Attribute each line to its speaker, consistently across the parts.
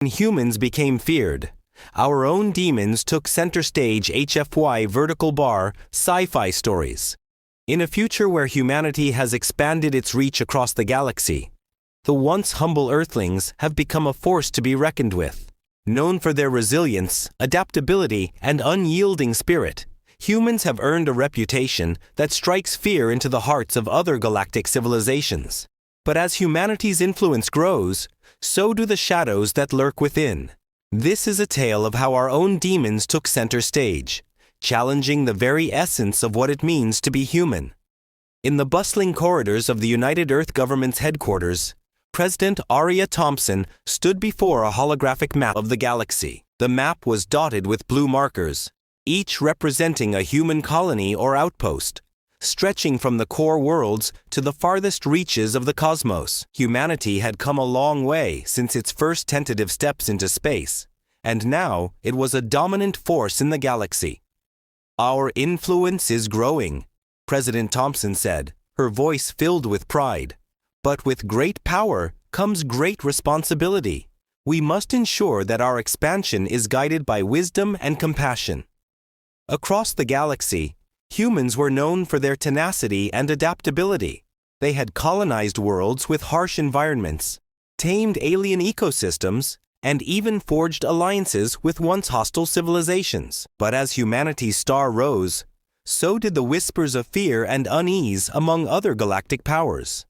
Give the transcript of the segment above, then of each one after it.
Speaker 1: Humans became feared. Our own demons took center stage. HFY vertical bar SciFiStories. In a future where humanity has expanded its reach across the galaxy, the once humble Earthlings have become a force to be reckoned with. Known for their resilience, adaptability, and unyielding spirit, humans have earned a reputation that strikes fear into the hearts of other galactic civilizations. But as humanity's influence grows, so do the shadows that lurk within. This is a tale of how our own demons took center stage, challenging the very essence of what it means to be human. In the bustling corridors of the United Earth Government's headquarters, President Aria Thompson stood before a holographic map of the galaxy. The map was dotted with blue markers, each representing a human colony or outpost, stretching from the core worlds to the farthest reaches of the cosmos. Humanity had come a long way since its first tentative steps into space, and now it was a dominant force in the galaxy. "Our influence is growing," President Thompson said, her voice filled with pride. "But with great power comes great responsibility. We must ensure that our expansion is guided by wisdom and compassion." Across the galaxy, humans were known for their tenacity and adaptability. They had colonized worlds with harsh environments, tamed alien ecosystems, and even forged alliances with once hostile civilizations. But as humanity's star rose, so did the whispers of fear and unease among other galactic powers.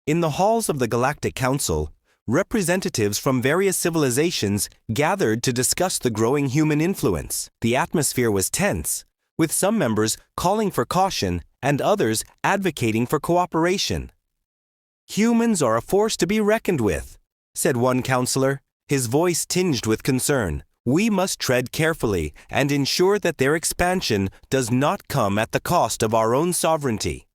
Speaker 1: In the halls of the Galactic Council, representatives from various civilizations gathered to discuss the growing human influence. The atmosphere was tense, with some members calling for caution and others advocating for cooperation. "Humans are a force to be reckoned with," said one counselor, his voice tinged with concern. "We must tread carefully and ensure that their expansion does not come at the cost of our own sovereignty."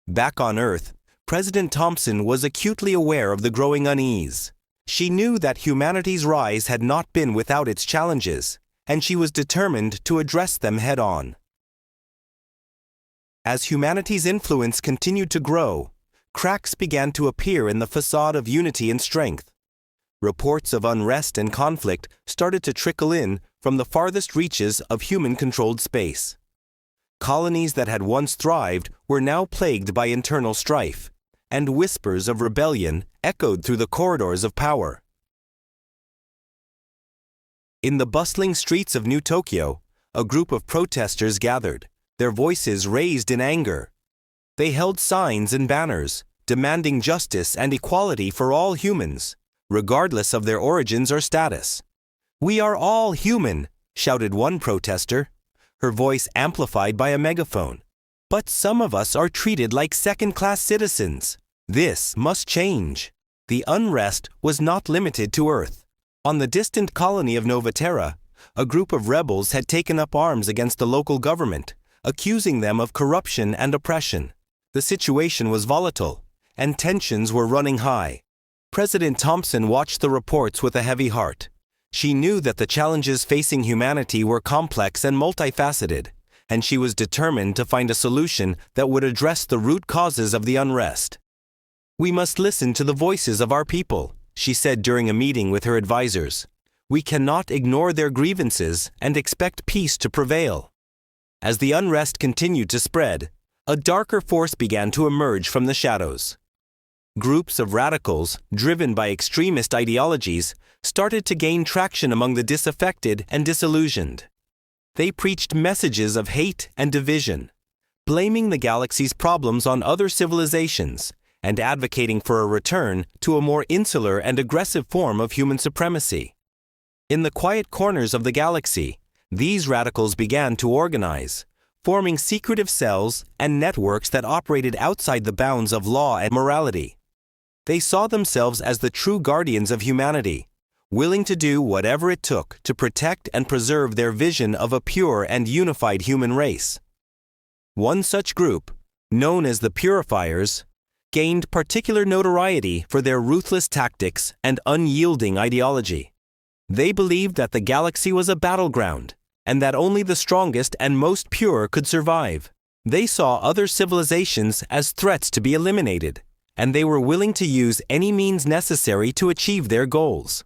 Speaker 1: Back on Earth, President Thompson was acutely aware of the growing unease. She knew that humanity's rise had not been without its challenges, and she was determined to address them head-on. As humanity's influence continued to grow, cracks began to appear in the facade of unity and strength. Reports of unrest and conflict started to trickle in from the farthest reaches of human-controlled space. Colonies that had once thrived were now plagued by internal strife, and whispers of rebellion echoed through the corridors of power. In the bustling streets of New Tokyo, a group of protesters gathered, their voices raised in anger. They held signs and banners, demanding justice and equality for all humans, regardless of their origins or status. "We are all human," shouted one protester, her voice amplified by a megaphone. "But some of us are treated like second-class citizens. This must change." The unrest was not limited to Earth. On the distant colony of Novaterra, a group of rebels had taken up arms against the local government, accusing them of corruption and oppression. The situation was volatile, and tensions were running high. President Thompson watched the reports with a heavy heart. She knew that the challenges facing humanity were complex and multifaceted, and she was determined to find a solution that would address the root causes of the unrest. "We must listen to the voices of our people," she said during a meeting with her advisors. "We cannot ignore their grievances and expect peace to prevail." As the unrest continued to spread, a darker force began to emerge from the shadows. Groups of radicals, driven by extremist ideologies, started to gain traction among the disaffected and disillusioned. They preached messages of hate and division, blaming the galaxy's problems on other civilizations and advocating for a return to a more insular and aggressive form of human supremacy. In the quiet corners of the galaxy, these radicals began to organize, forming secretive cells and networks that operated outside the bounds of law and morality. They saw themselves as the true guardians of humanity, willing to do whatever it took to protect and preserve their vision of a pure and unified human race. One such group, known as the Purifiers, gained particular notoriety for their ruthless tactics and unyielding ideology. They believed that the galaxy was a battleground, and that only the strongest and most pure could survive. They saw other civilizations as threats to be eliminated, and they were willing to use any means necessary to achieve their goals.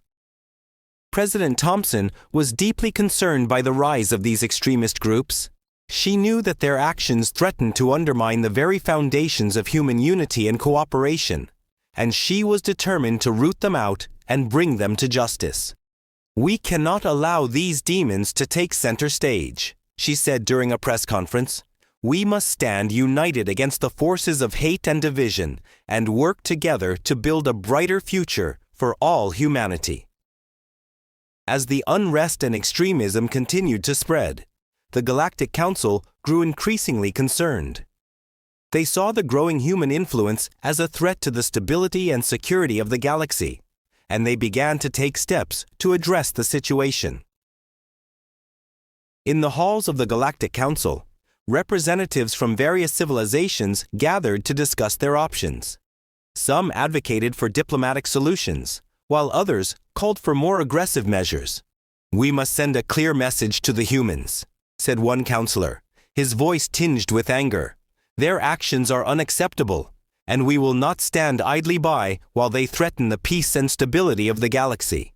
Speaker 1: President Thompson was deeply concerned by the rise of these extremist groups. She knew that their actions threatened to undermine the very foundations of human unity and cooperation, and she was determined to root them out and bring them to justice. "We cannot allow these demons to take center stage," she said during a press conference. "We must stand united against the forces of hate and division and work together to build a brighter future for all humanity." As the unrest and extremism continued to spread, the Galactic Council grew increasingly concerned. They saw the growing human influence as a threat to the stability and security of the galaxy, and they began to take steps to address the situation. In the halls of the Galactic Council, representatives from various civilizations gathered to discuss their options. Some advocated for diplomatic solutions, while others called for more aggressive measures. "We must send a clear message to the humans," said one counselor, his voice tinged with anger. "Their actions are unacceptable, and we will not stand idly by while they threaten the peace and stability of the galaxy."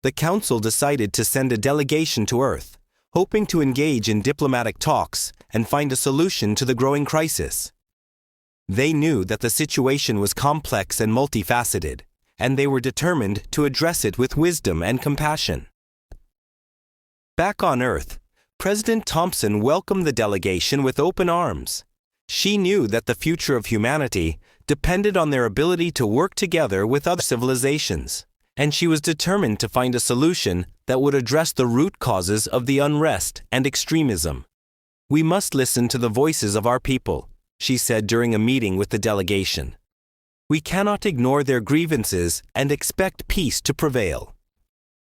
Speaker 1: The Council decided to send a delegation to Earth, hoping to engage in diplomatic talks and find a solution to the growing crisis. They knew that the situation was complex and multifaceted, and they were determined to address it with wisdom and compassion. Back on Earth, President Thompson welcomed the delegation with open arms. She knew that the future of humanity depended on their ability to work together with other civilizations, and she was determined to find a solution that would address the root causes of the unrest and extremism. "We must listen to the voices of our people," she said during a meeting with the delegation. "We cannot ignore their grievances and expect peace to prevail."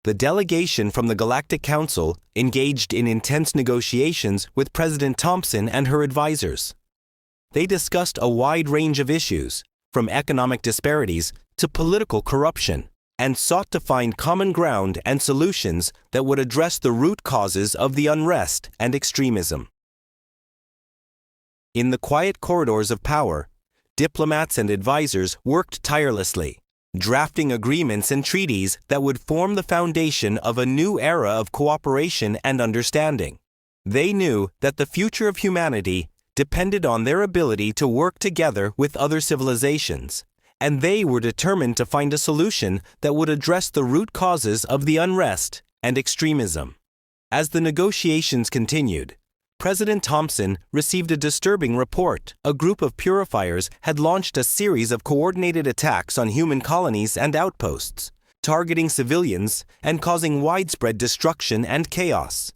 Speaker 1: The delegation from the Galactic Council engaged in intense negotiations with President Thompson and her advisors. They discussed a wide range of issues, from economic disparities to political corruption, and sought to find common ground and solutions that would address the root causes of the unrest and extremism. In the quiet corridors of power, diplomats and advisors worked tirelessly, drafting agreements and treaties that would form the foundation of a new era of cooperation and understanding. They knew that the future of humanity depended on their ability to work together with other civilizations, and they were determined to find a solution that would address the root causes of the unrest and extremism. As the negotiations continued, President Thompson received a disturbing report. A group of purifiers had launched a series of coordinated attacks on human colonies and outposts, targeting civilians and causing widespread destruction and chaos.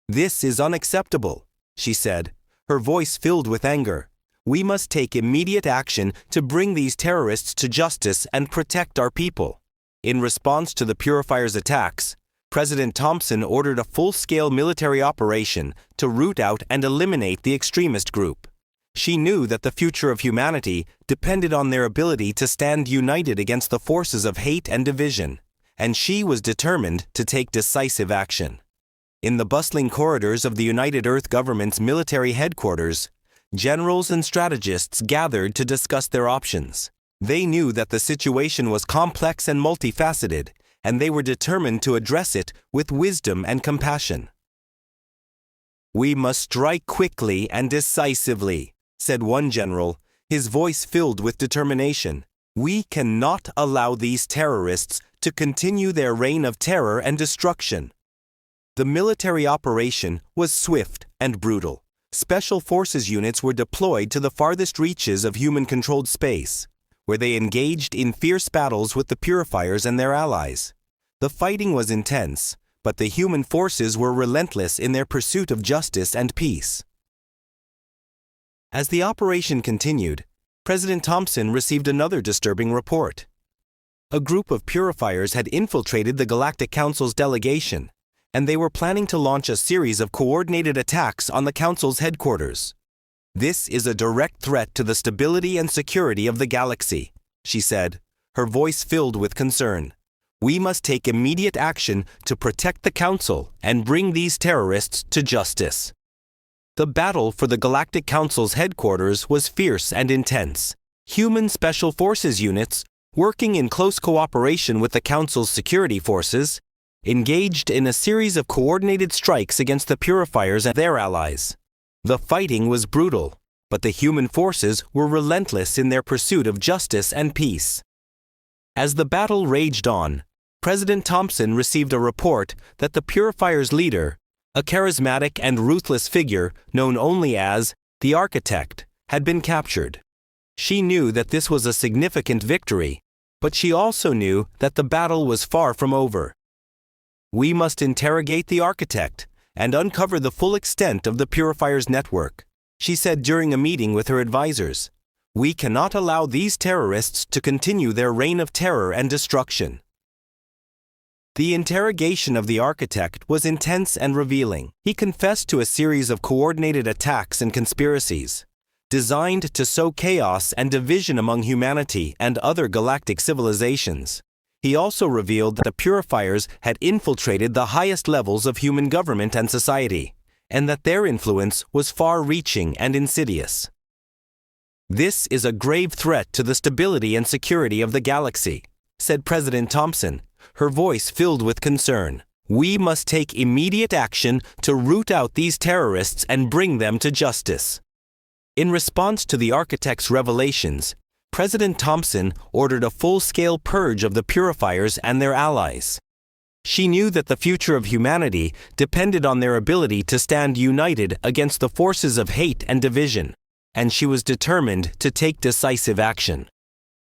Speaker 1: "This is unacceptable," she said, her voice filled with anger. "We must take immediate action to bring these terrorists to justice and protect our people." In response to the purifiers' attacks, President Thompson ordered a full-scale military operation to root out and eliminate the extremist group. She knew that the future of humanity depended on their ability to stand united against the forces of hate and division, and she was determined to take decisive action. In the bustling corridors of the United Earth government's military headquarters, generals and strategists gathered to discuss their options. They knew that the situation was complex and multifaceted, and they were determined to address it with wisdom and compassion. "We must strike quickly and decisively," said one general, his voice filled with determination. "We cannot allow these terrorists to continue their reign of terror and destruction." The military operation was swift and brutal. Special forces units were deployed to the farthest reaches of human-controlled space, where they engaged in fierce battles with the purifiers and their allies. The fighting was intense, but the human forces were relentless in their pursuit of justice and peace. As the operation continued, President Thompson received another disturbing report. A group of purifiers had infiltrated the Galactic Council's delegation, and they were planning to launch a series of coordinated attacks on the Council's headquarters. "This is a direct threat to the stability and security of the galaxy," she said, her voice filled with concern. "We must take immediate action to protect the Council and bring these terrorists to justice." The battle for the Galactic Council's headquarters was fierce and intense. Human Special Forces units working in close cooperation with the Council's security forces, engaged in a series of coordinated strikes against the Purifiers and their allies. The fighting was brutal, but the human forces were relentless in their pursuit of justice and peace. As the battle raged on, President Thompson received a report that the Purifiers' leader, a charismatic and ruthless figure known only as the Architect, had been captured. She knew that this was a significant victory, but she also knew that the battle was far from over. "We must interrogate the Architect and uncover the full extent of the Purifiers' network," she said during a meeting with her advisors. "We cannot allow these terrorists to continue their reign of terror and destruction." The interrogation of the Architect was intense and revealing. He confessed to a series of coordinated attacks and conspiracies, designed to sow chaos and division among humanity and other galactic civilizations. He also revealed that the Purifiers had infiltrated the highest levels of human government and society, and that their influence was far-reaching and insidious. "This is a grave threat to the stability and security of the galaxy," said President Thompson, her voice filled with concern. "We must take immediate action to root out these terrorists and bring them to justice." In response to the Architect's revelations, President Thompson ordered a full-scale purge of the Purifiers and their allies. She knew that the future of humanity depended on their ability to stand united against the forces of hate and division, and she was determined to take decisive action.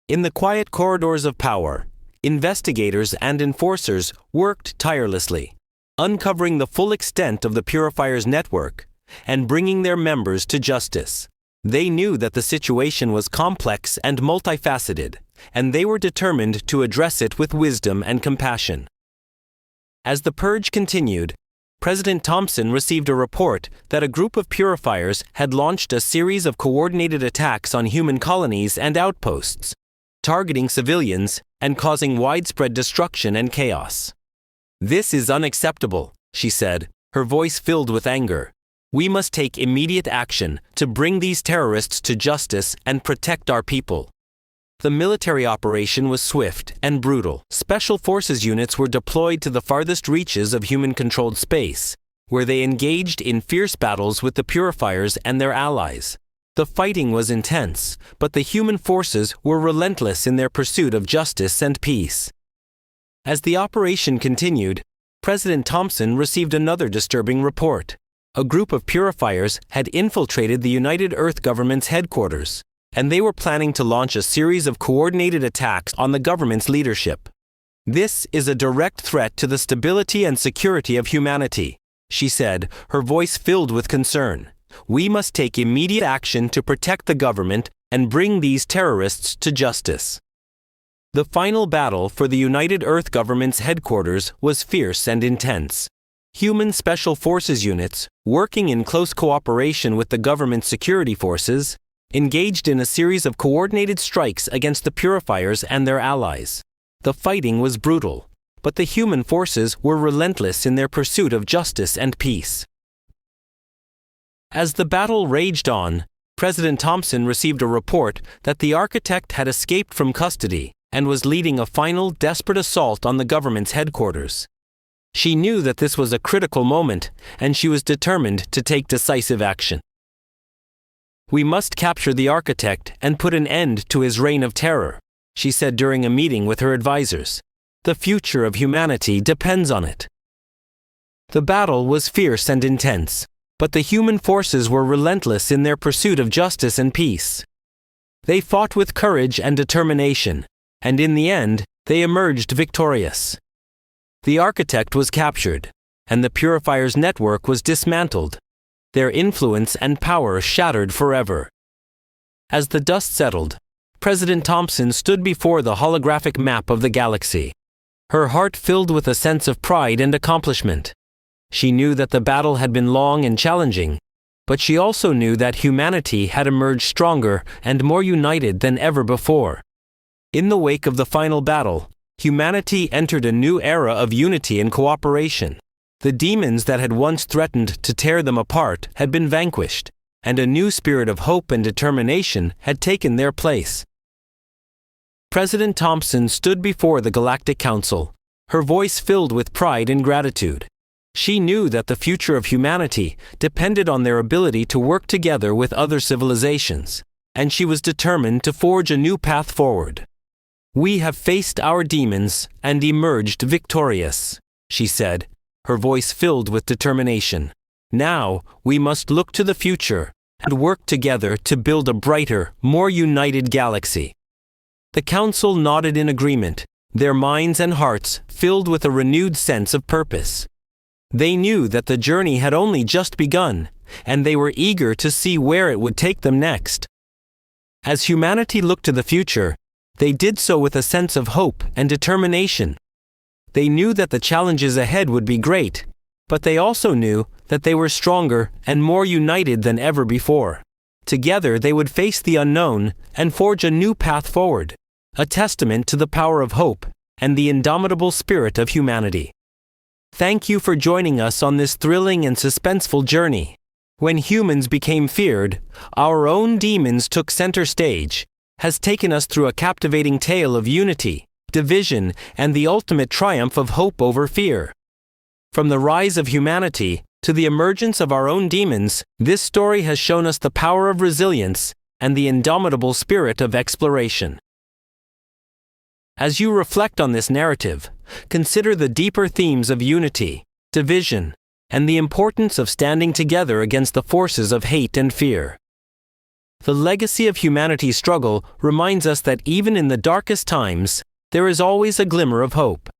Speaker 1: In the quiet corridors of power, investigators and enforcers worked tirelessly, uncovering the full extent of the Purifiers' network and bringing their members to justice. They knew that the situation was complex and multifaceted, and they were determined to address it with wisdom and compassion. As the purge continued, President Thompson received a report that a group of Purifiers had launched a series of coordinated attacks on human colonies and outposts, targeting civilians and causing widespread destruction and chaos. "This is unacceptable," she said, her voice filled with anger. "We must take immediate action to bring these terrorists to justice and protect our people." The military operation was swift and brutal. Special forces units were deployed to the farthest reaches of human-controlled space, where they engaged in fierce battles with the Purifiers and their allies. The fighting was intense, but the human forces were relentless in their pursuit of justice and peace. As the operation continued, President Thompson received another disturbing report. A group of Purifiers had infiltrated the United Earth government's headquarters, and they were planning to launch a series of coordinated attacks on the government's leadership. "This is a direct threat to the stability and security of humanity," she said, her voice filled with concern. "We must take immediate action to protect the government and bring these terrorists to justice." The final battle for the United Earth government's headquarters was fierce and intense. Human Special Forces units, working in close cooperation with the government security forces, engaged in a series of coordinated strikes against the Purifiers and their allies. The fighting was brutal, but the human forces were relentless in their pursuit of justice and peace. As the battle raged on, President Thompson received a report that the Architect had escaped from custody and was leading a final desperate assault on the government's headquarters. She knew that this was a critical moment, and she was determined to take decisive action. "We must capture the Architect and put an end to his reign of terror," she said during a meeting with her advisors. "The future of humanity depends on it." The battle was fierce and intense, but the human forces were relentless in their pursuit of justice and peace. They fought with courage and determination, and in the end, they emerged victorious. The Architect was captured, and the Purifiers' network was dismantled, their influence and power shattered forever. As the dust settled, President Thompson stood before the holographic map of the galaxy, her heart filled with a sense of pride and accomplishment. She knew that the battle had been long and challenging, but she also knew that humanity had emerged stronger and more united than ever before. In the wake of the final battle, humanity entered a new era of unity and cooperation. The demons that had once threatened to tear them apart had been vanquished, and a new spirit of hope and determination had taken their place. President Thompson stood before the Galactic Council, her voice filled with pride and gratitude. She knew that the future of humanity depended on their ability to work together with other civilizations, and she was determined to forge a new path forward. "We have faced our demons and emerged victorious," she said, her voice filled with determination. "Now, we must look to the future and work together to build a brighter, more united galaxy." The Council nodded in agreement, their minds and hearts filled with a renewed sense of purpose. They knew that the journey had only just begun, and they were eager to see where it would take them next. As humanity looked to the future, they did so with a sense of hope and determination. They knew that the challenges ahead would be great, but they also knew that they were stronger and more united than ever before. Together they would face the unknown and forge a new path forward, a testament to the power of hope and the indomitable spirit of humanity. Thank you for joining us on this thrilling and suspenseful journey. When humans became feared, our own demons took center stage, has taken us through a captivating tale of unity, division, and the ultimate triumph of hope over fear. From the rise of humanity to the emergence of our own demons, this story has shown us the power of resilience and the indomitable spirit of exploration. As you reflect on this narrative, consider the deeper themes of unity, division, and the importance of standing together against the forces of hate and fear. The legacy of humanity's struggle reminds us that even in the darkest times, there is always a glimmer of hope.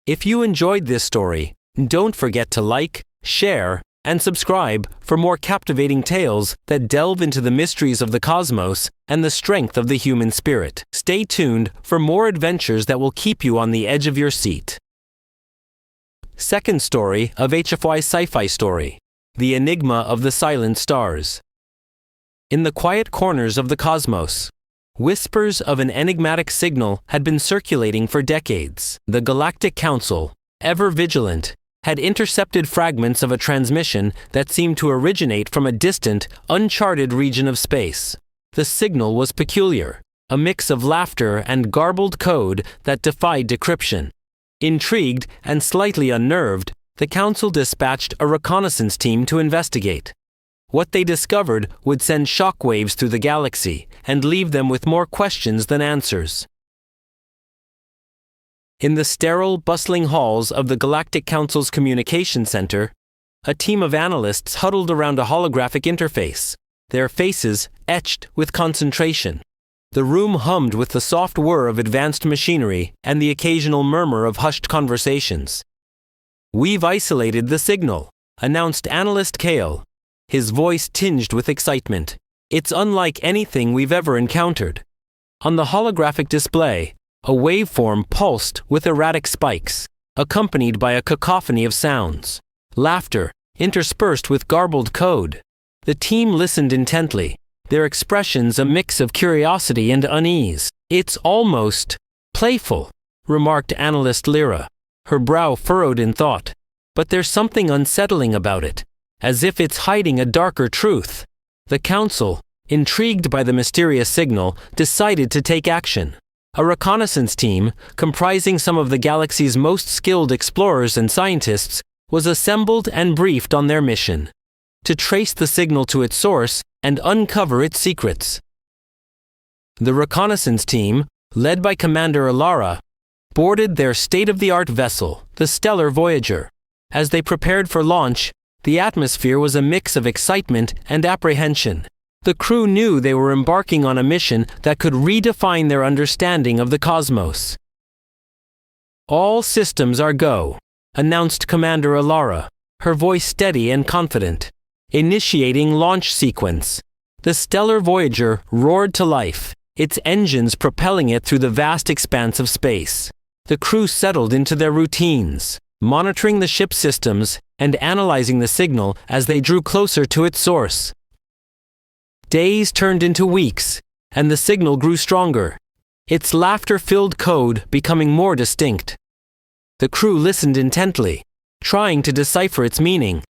Speaker 1: If you enjoyed this story, don't forget to like, share, and subscribe for more captivating tales that delve into the mysteries of the cosmos and the strength of the human spirit. Stay tuned for more adventures that will keep you on the edge of your seat. Second story of HFY sci-fi story, The Enigma of the Silent Stars. In the quiet corners of the cosmos, whispers of an enigmatic signal had been circulating for decades. The Galactic Council, ever vigilant, had intercepted fragments of a transmission that seemed to originate from a distant, uncharted region of space. The signal was peculiar, a mix of laughter and garbled code that defied decryption. Intrigued and slightly unnerved, the Council dispatched a reconnaissance team to investigate. What they discovered would send shockwaves through the galaxy and leave them with more questions than answers. In the sterile, bustling halls of the Galactic Council's communication center, a team of analysts huddled around a holographic interface, their faces etched with concentration. The room hummed with the soft whir of advanced machinery and the occasional murmur of hushed conversations. "We've isolated the signal," announced Analyst Kale, his voice tinged with excitement. "It's unlike anything we've ever encountered." On the holographic display, a waveform pulsed with erratic spikes, accompanied by a cacophony of sounds. Laughter, interspersed with garbled code. The team listened intently, their expressions a mix of curiosity and unease. "It's almost playful," remarked Analyst Lyra, her brow furrowed in thought. "But there's something unsettling about it, as if it's hiding a darker truth." The Council, intrigued by the mysterious signal, decided to take action. A reconnaissance team, comprising some of the galaxy's most skilled explorers and scientists, was assembled and briefed on their mission: to trace the signal to its source and uncover its secrets. The reconnaissance team, led by Commander Alara, boarded their state-of-the-art vessel, the Stellar Voyager. As they prepared for launch, the atmosphere was a mix of excitement and apprehension. The crew knew they were embarking on a mission that could redefine their understanding of the cosmos. "All systems are go," announced Commander Alara, her voice steady and confident. "Initiating launch sequence." The Stellar Voyager roared to life, its engines propelling it through the vast expanse of space. The crew settled into their routines, monitoring the ship's systems and analyzing the signal as they drew closer to its source. Days turned into weeks, and the signal grew stronger, its laughter-filled code becoming more distinct. The crew listened intently, trying to decipher its meaning,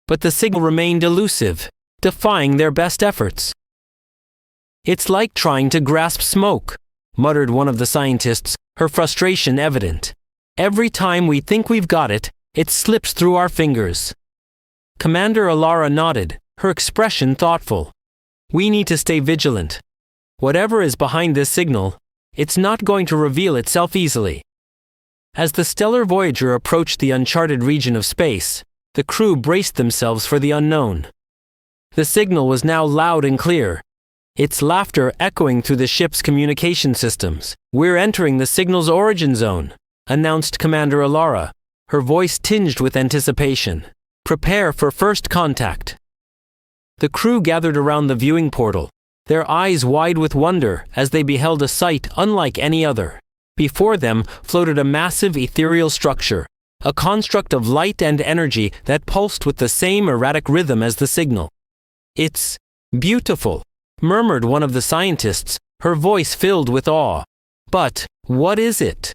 Speaker 1: but the signal remained elusive, defying their best efforts. "It's like trying to grasp smoke,"
Speaker 2: muttered one of the scientists, her frustration evident. "Every time we think we've got it, it slips through our fingers." Commander Alara nodded, her expression thoughtful. "We need to stay vigilant. Whatever is behind this signal, it's not going to reveal itself easily." As the stellar Voyager approached the uncharted region of space, the crew braced themselves for the unknown. The signal was now loud and clear, its laughter echoing through the ship's communication systems. "We're entering the signal's origin zone," announced Commander Alara, her voice tinged with anticipation. "Prepare for first contact." The crew gathered around the viewing portal, their eyes wide with wonder as they beheld a sight unlike any other. Before them floated a massive ethereal structure, a construct of light and energy that pulsed with the same erratic rhythm as the signal. "It's beautiful," murmured one of the scientists, her voice filled with awe. "But what is it?"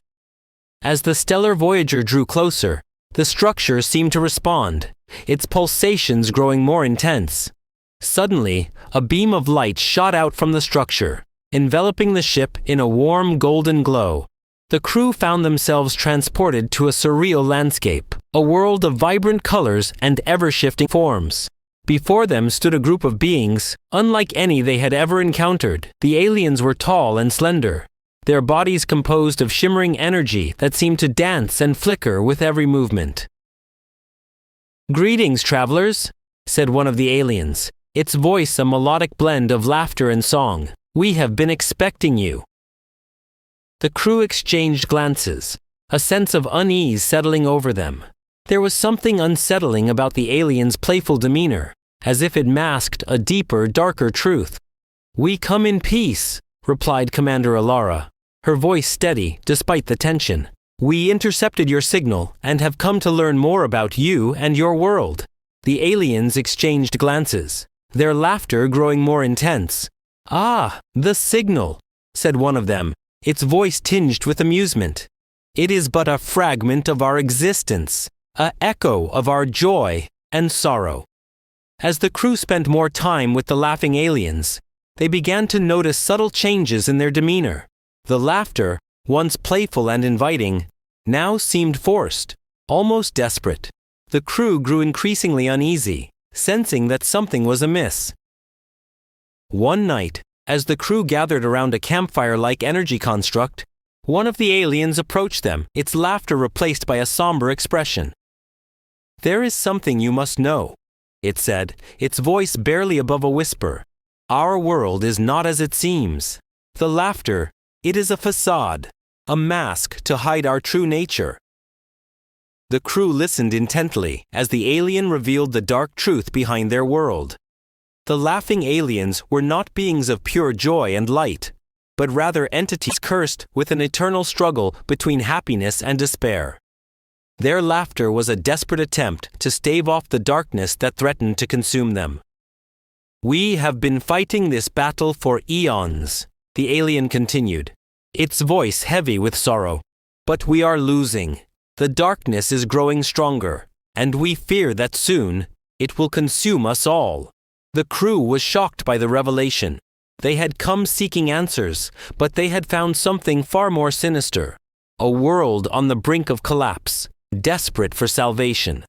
Speaker 2: As the stellar Voyager drew closer, the structure seemed to respond, its pulsations growing more intense. Suddenly, a beam of light shot out from the structure, enveloping the ship in a warm golden glow. The crew found themselves transported to a surreal landscape, a world of vibrant colors and ever-shifting forms. Before them stood a group of beings, unlike any they had ever encountered. The aliens were tall and slender, their bodies composed of shimmering energy that seemed to dance and flicker with every movement. "Greetings, travelers," said one of the aliens, its voice a melodic blend of laughter and song. "We have been expecting you." The crew exchanged glances, a sense of unease settling over them. There was something unsettling about the alien's playful demeanor, as if it masked a deeper, darker truth. "We come in peace," replied Commander Alara, her voice steady despite the tension. "We intercepted your signal and have come to learn more about you and your world." The aliens exchanged glances, their laughter growing more intense. "Ah, the signal," said one of them, its voice tinged with amusement. "It is but a fragment of our existence, an echo of our joy and sorrow." As the crew spent more time with the laughing aliens, they began to notice subtle changes in their demeanor. The laughter, once playful and inviting, now seemed forced, almost desperate. The crew grew increasingly uneasy, sensing that something was amiss. One night, as the crew gathered around a campfire-like energy construct, one of the aliens approached them, its laughter replaced by a somber expression. "There is something you must know," it said, its voice barely above a whisper. "Our world is not as it seems. The laughter, it is a facade, a mask to hide our true nature." The crew listened intently as the alien revealed the dark truth behind their world. The laughing aliens were not beings of pure joy and light, but rather entities cursed with an eternal struggle between happiness and despair. Their laughter was a desperate attempt to stave off the darkness that threatened to consume them. "We have been fighting this battle for eons," the alien continued, its voice heavy with sorrow. "But we are losing. The darkness is growing stronger, and we fear that soon, it will consume us all." The crew was shocked by the revelation. They had come seeking answers, but they had found something far more sinister. A world on the brink of collapse, desperate for salvation.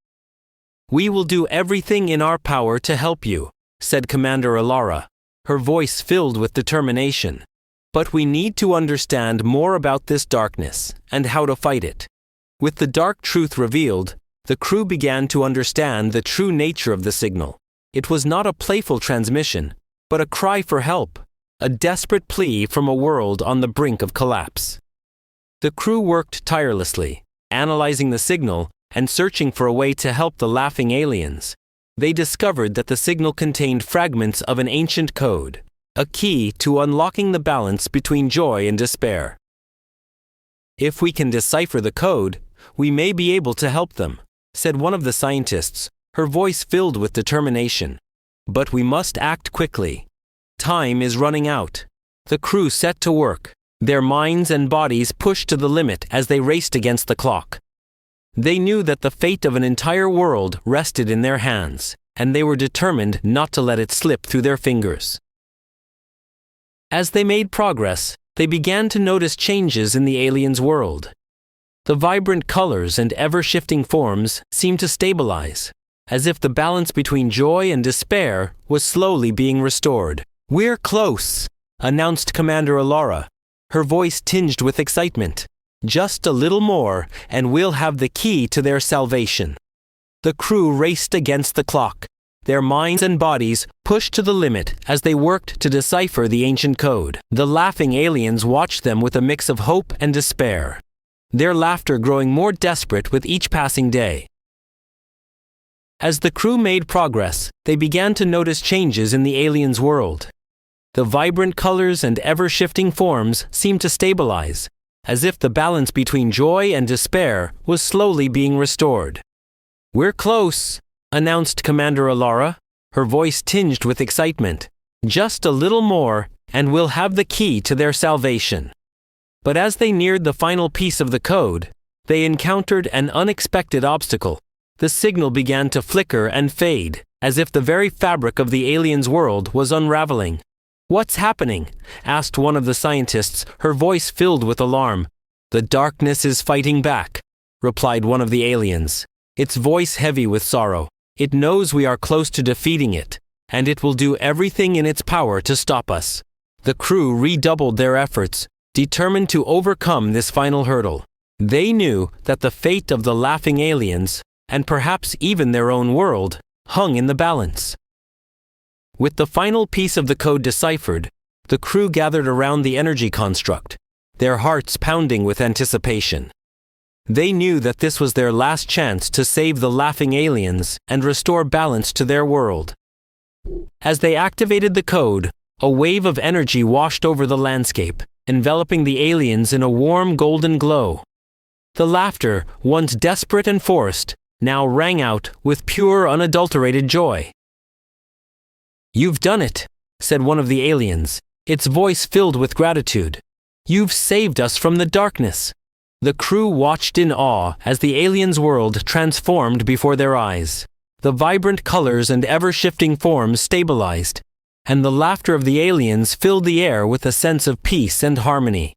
Speaker 2: "We will do everything in our power to help you," said Commander Alara, her voice filled with determination. "But we need to understand more about this darkness and how to fight it." With the dark truth revealed, the crew began to understand the true nature of the signal. It was not a playful transmission, but a cry for help, a desperate plea from a world on the brink of collapse. The crew worked tirelessly, analyzing the signal and searching for a way to help the laughing aliens. They discovered that the signal contained fragments of an ancient code, a key to unlocking the balance between joy and despair. "If we can decipher the code, we may be able to help them," said one of the scientists, her voice filled with determination. "But we must act quickly. Time is running out." The crew set to work, their minds and bodies pushed to the limit as they raced against the clock. They knew that the fate of an entire world rested in their hands, and they were determined not to let it slip through their fingers. As they made progress, they began to notice changes in the aliens' world. The vibrant colors and ever-shifting forms seemed to stabilize, as if the balance between joy and despair was slowly being restored. "We're close," announced Commander Alara, her voice tinged with excitement. "Just a little more, and we'll have the key to their salvation." The crew raced against the clock, their minds and bodies pushed to the limit as they worked to decipher the ancient code. The laughing aliens watched them with a mix of hope and despair, their laughter growing more desperate with each passing day. As the crew made progress, they began to notice changes in the aliens' world. The vibrant colors and ever-shifting forms seemed to stabilize, as if the balance between joy and despair was slowly being restored. "We're close," announced Commander Alara, her voice tinged with excitement. "Just a little more, and we'll have the key to their salvation." But as they neared the final piece of the code, they encountered an unexpected obstacle. The signal began to flicker and fade, as if the very fabric of the aliens' world was unraveling. "What's happening?" asked one of the scientists, her voice filled with alarm. "The darkness is fighting back," replied one of the aliens, its voice heavy with sorrow. "It knows we are close to defeating it, and it will do everything in its power to stop us." The crew redoubled their efforts, determined to overcome this final hurdle. They knew that the fate of the laughing aliens, and perhaps even their own world, hung in the balance. With the final piece of the code deciphered, the crew gathered around the energy construct, their hearts pounding with anticipation. They knew that this was their last chance to save the laughing aliens and restore balance to their world. As they activated the code, a wave of energy washed over the landscape, enveloping the aliens in a warm golden glow. The laughter, once desperate and forced, now rang out with pure, unadulterated joy. "You've done it," said one of the aliens, its voice filled with gratitude. "You've saved us from the darkness." The crew watched in awe as the aliens' world transformed before their eyes. The vibrant colors and ever-shifting forms stabilized, and the laughter of the aliens filled the air with a sense of peace and harmony.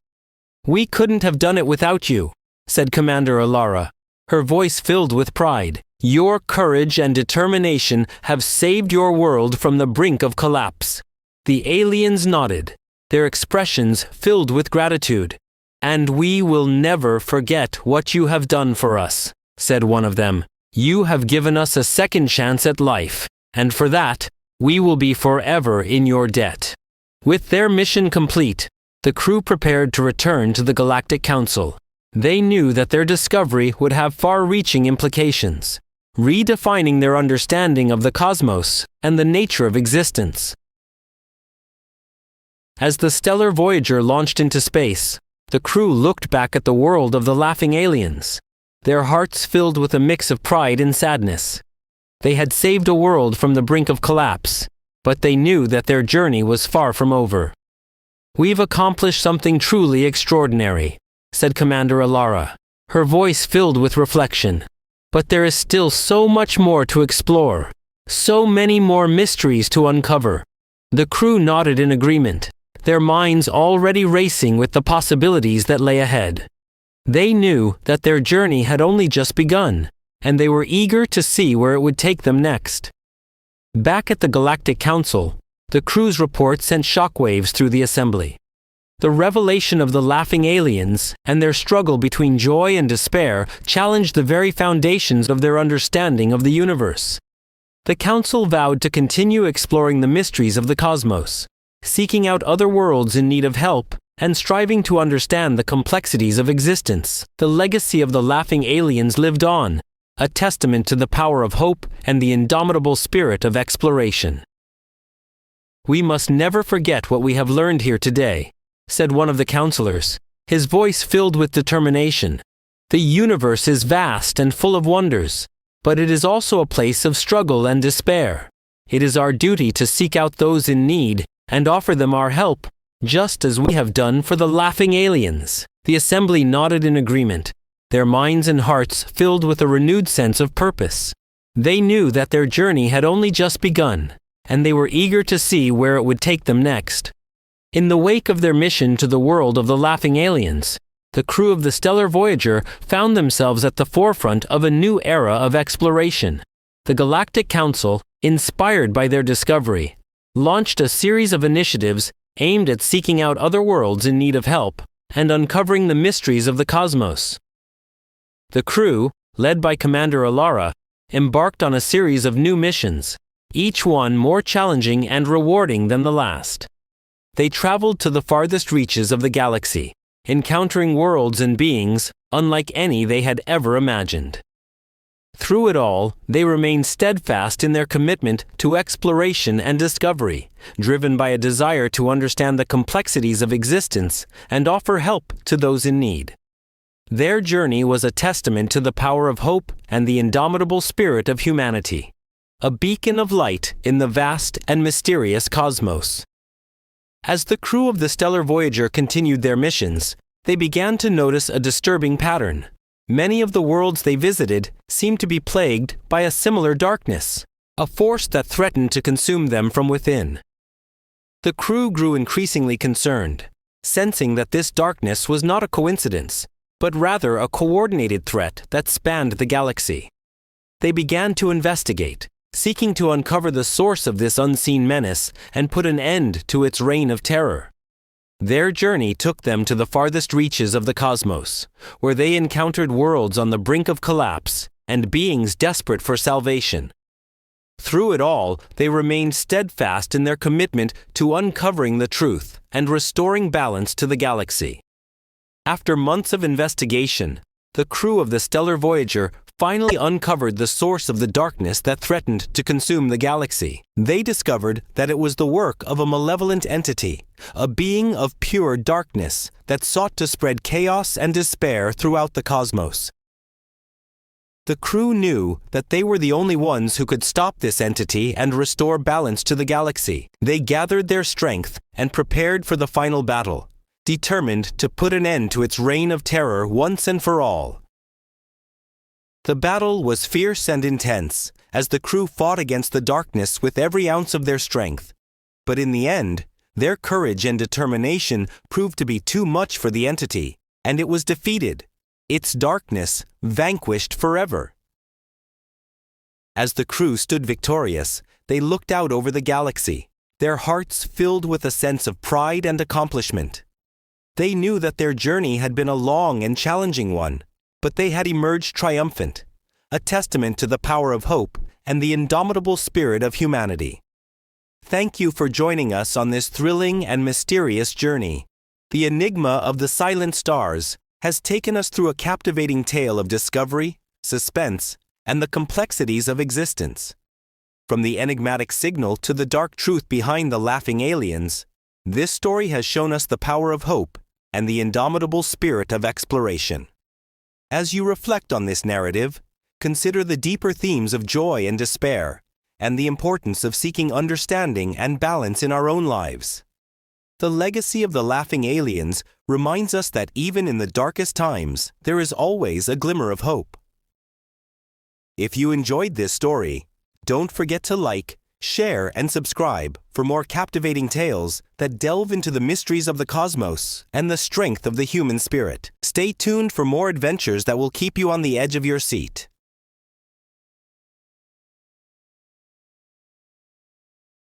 Speaker 2: "We couldn't have done it without you," said Commander Alara, her voice filled with pride. "Your courage and determination have saved your world from the brink of collapse." The aliens nodded, their expressions filled with gratitude. "And we will never forget what you have done for us," said one of them. "You have given us a second chance at life, and for that, we will be forever in your debt." With their mission complete, the crew prepared to return to the Galactic Council. They knew that their discovery would have far-reaching implications, redefining their understanding of the cosmos and the nature of existence. As the stellar Voyager launched into space, the crew looked back at the world of the laughing aliens, their hearts filled with a mix of pride and sadness. They had saved a world from the brink of collapse, but they knew that their journey was far from over. "We've accomplished something truly extraordinary," said Commander Alara, her voice filled with reflection. "But there is still so much more to explore, so many more mysteries to uncover." The crew nodded in agreement, their minds already racing with the possibilities that lay ahead. They knew that their journey had only just begun, and they were eager to see where it would take them next. Back at the Galactic Council, the crew's report sent shockwaves through the assembly. The revelation of the laughing aliens and their struggle between joy and despair challenged the very foundations of their understanding of the universe. The council vowed to continue exploring the mysteries of the cosmos, seeking out other worlds in need of help, and striving to understand the complexities of existence. The legacy of the laughing aliens lived on, a testament to the power of hope and the indomitable spirit of exploration. "We must never forget what we have learned here today," said one of the counselors, his voice filled with determination. "The universe is vast and full of wonders, but it is also a place of struggle and despair. It is our duty to seek out those in need and offer them our help, just as we have done for the laughing aliens." The assembly nodded in agreement, their minds and hearts filled with a renewed sense of purpose. They knew that their journey had only just begun, and they were eager to see where it would take them next. In the wake of their mission to the world of the laughing aliens, the crew of the stellar Voyager found themselves at the forefront of a new era of exploration. The Galactic Council, inspired by their discovery, launched a series of initiatives aimed at seeking out other worlds in need of help and uncovering the mysteries of the cosmos. The crew, led by Commander Alara, embarked on a series of new missions, each one more challenging and rewarding than the last. They traveled to the farthest reaches of the galaxy, encountering worlds and beings unlike any they had ever imagined. Through it all, they remained steadfast in their commitment to exploration and discovery, driven by a desire to understand the complexities of existence and offer help to those in need. Their journey was a testament to the power of hope and the indomitable spirit of humanity, a beacon of light in the vast and mysterious cosmos. As the crew of the stellar Voyager continued their missions, they began to notice a disturbing pattern. Many of the worlds they visited seemed to be plagued by a similar darkness, a force that threatened to consume them from within. The crew grew increasingly concerned, sensing that this darkness was not a coincidence, but rather a coordinated threat that spanned the galaxy. They began to investigate, seeking to uncover the source of this unseen menace and put an end to its reign of terror. Their journey took them to the farthest reaches of the cosmos, where they encountered worlds on the brink of collapse and beings desperate for salvation. Through it all, they remained steadfast in their commitment to uncovering the truth and restoring balance to the galaxy. After months of investigation, the crew of the stellar Voyager finally uncovered the source of the darkness that threatened to consume the galaxy. They discovered that it was the work of a malevolent entity, a being of pure darkness that sought to spread chaos and despair throughout the cosmos. The crew knew that they were the only ones who could stop this entity and restore balance to the galaxy. They gathered their strength and prepared for the final battle, determined to put an end to its reign of terror once and for all. The battle was fierce and intense, as the crew fought against the darkness with every ounce of their strength. But in the end, their courage and determination proved to be too much for the entity, and it was defeated, its darkness vanquished forever. As the crew stood victorious, they looked out over the galaxy, their hearts filled with a sense of pride and accomplishment. They knew that their journey had been a long and challenging one, but they had emerged triumphant, a testament to the power of hope and the indomitable spirit of humanity. Thank you for joining us on this thrilling and mysterious journey. The enigma of the silent stars has taken us through a captivating tale of discovery, suspense, and the complexities of existence. From the enigmatic signal to the dark truth behind the laughing aliens, this story has shown us the power of hope and the indomitable spirit of exploration. As you reflect on this narrative, consider the deeper themes of joy and despair, and the importance of seeking understanding and balance in our own lives. The legacy of the laughing aliens reminds us that even in the darkest times, there is always a glimmer of hope. If you enjoyed this story, don't forget to like, share, and subscribe for more captivating tales that delve into the mysteries of the cosmos and the strength of the human spirit. Stay tuned for more adventures that will keep you on the edge of your seat.